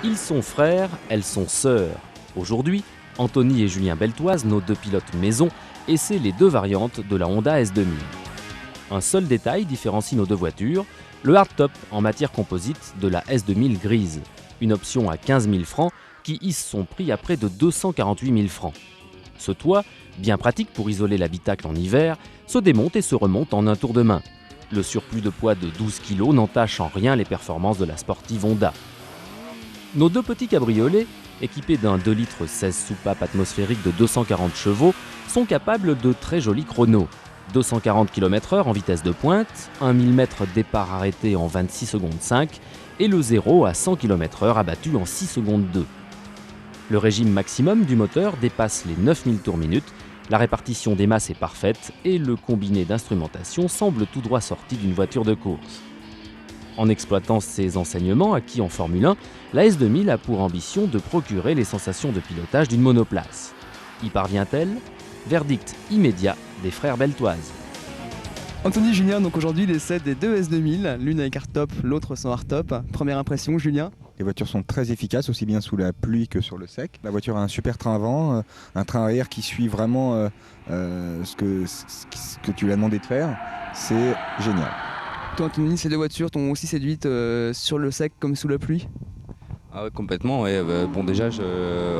Ils sont frères, elles sont sœurs. Aujourd'hui, Anthony et Julien Beltoise, nos deux pilotes maison, essaient les deux variantes de la Honda S2000. Un seul détail différencie nos deux voitures, le hardtop en matière composite de la S2000 grise. Une option à 15 000 francs qui hisse son prix à près de 248 000 francs. Ce toit, bien pratique pour isoler l'habitacle en hiver, se démonte et se remonte en un tour de main. Le surplus de poids de 12 kg n'entache en rien les performances de la sportive Honda. Nos deux petits cabriolets, équipés d'un 2 litres 16 soupapes atmosphériques de 240 chevaux, sont capables de très jolis chronos. 240 km/h en vitesse de pointe, un 1000 m départ arrêté en 26 secondes 5 et le 0 à 100 km/h abattu en 6 secondes 2. Le régime maximum du moteur dépasse les 9000 tours minute, la répartition des masses est parfaite et le combiné d'instrumentation semble tout droit sorti d'une voiture de course. En exploitant ces enseignements acquis en Formule 1, la S2000 a pour ambition de procurer les sensations de pilotage d'une monoplace. Y parvient-elle ? Verdict immédiat des frères Beltoise. Anthony, Julien, donc aujourd'hui l'essai des deux S2000, l'une avec hardtop, l'autre sans hardtop. Première impression, Julien? Les voitures sont très efficaces, aussi bien sous la pluie que sur le sec. La voiture a un super train avant, un train arrière qui suit vraiment ce que tu lui as demandé de faire. C'est génial. Toi, Anthony, ces deux voitures t'ont aussi séduite sur le sec comme sous la pluie? Ah ouais, complètement. Ouais. Bon, déjà,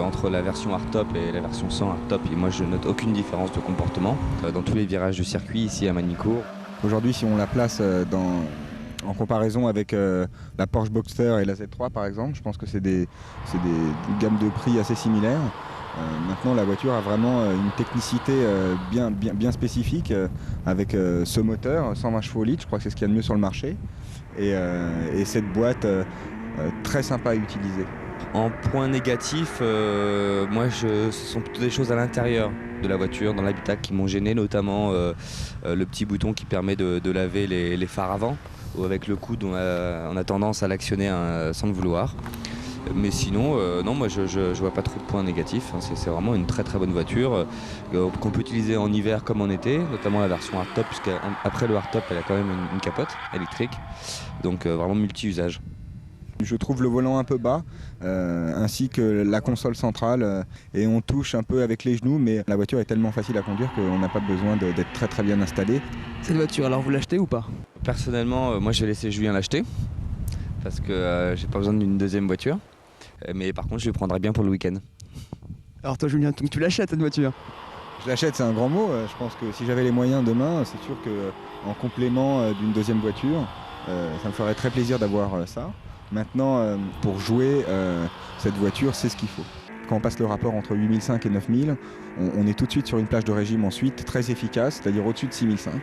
entre la version hardtop et la version sans hardtop, moi je note aucune différence de comportement dans tous les virages du circuit ici à Magny-Cours. Aujourd'hui, si on la place en comparaison avec la Porsche Boxster et la Z3 par exemple, je pense que c'est des gammes de prix assez similaires. Maintenant, la voiture a vraiment une technicité bien spécifique avec ce moteur, 120 chevaux litres, je crois que c'est ce qu'il y a de mieux sur le marché, et cette boîte très sympa à utiliser. En point négatif, ce sont plutôt des choses à l'intérieur de la voiture, dans l'habitacle, qui m'ont gêné, notamment le petit bouton qui permet de laver les phares avant, où avec le coude on a tendance à l'actionner sans le vouloir. Mais sinon, non, moi je vois pas trop de points négatifs. C'est vraiment une très très bonne voiture qu'on peut utiliser en hiver comme en été, notamment la version hardtop, puisqu'après le hardtop elle a quand même une capote électrique, donc vraiment multi-usage. Je trouve le volant un peu bas, ainsi que la console centrale, et on touche un peu avec les genoux, mais la voiture est tellement facile à conduire qu'on n'a pas besoin d'être très très bien installé. Cette voiture, alors vous l'achetez ou pas? Personnellement, moi je vais laisser Julien l'acheter, parce que j'ai pas besoin d'une deuxième voiture, mais par contre je le prendrai bien pour le week-end. Alors toi, Julien, donc tu l'achètes cette voiture? Je l'achète, c'est un grand mot. Je pense que si j'avais les moyens demain, c'est sûr qu'en complément d'une deuxième voiture, ça me ferait très plaisir d'avoir ça. Maintenant, pour jouer, cette voiture, c'est ce qu'il faut. Quand on passe le rapport entre 8005 et 9000, on est tout de suite sur une plage de régime ensuite très efficace, c'est-à-dire au-dessus de 6005.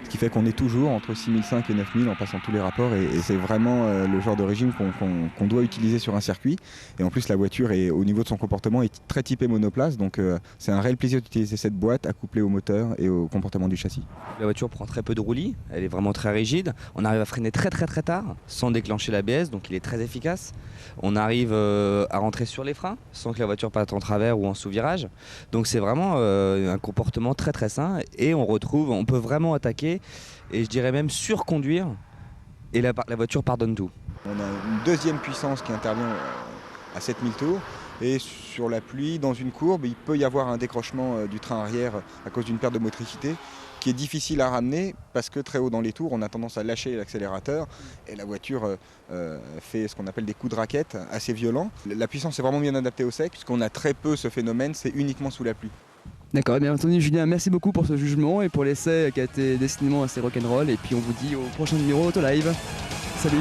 Ce qui fait qu'on est toujours entre 6005 et 9000 en passant tous les rapports, et c'est vraiment le genre de régime qu'on doit utiliser sur un circuit. Et en plus, la voiture, au niveau de son comportement, est très typée monoplace, donc c'est un réel plaisir d'utiliser cette boîte accouplée au moteur et au comportement du châssis. La voiture prend très peu de roulis, elle est vraiment très rigide. On arrive à freiner très tard sans déclencher l'ABS, donc il est très efficace. On arrive à rentrer sur les freins sans que la voiture parte en travers ou en sous-virage. Donc c'est vraiment un comportement très très sain, et on peut vraiment attaquer et je dirais même surconduire, et la voiture pardonne tout. On a une deuxième puissance qui intervient à 7000 tours. Et sur la pluie, dans une courbe, il peut y avoir un décrochement du train arrière à cause d'une perte de motricité qui est difficile à ramener parce que très haut dans les tours, on a tendance à lâcher l'accélérateur et la voiture fait ce qu'on appelle des coups de raquette assez violents. La puissance est vraiment bien adaptée au sec puisqu'on a très peu ce phénomène, c'est uniquement sous la pluie. D'accord, bien Anthony, Julien, merci beaucoup pour ce jugement et pour l'essai qui a été décidément assez rock'n'roll, et puis on vous dit au prochain numéro Autolive. Salut!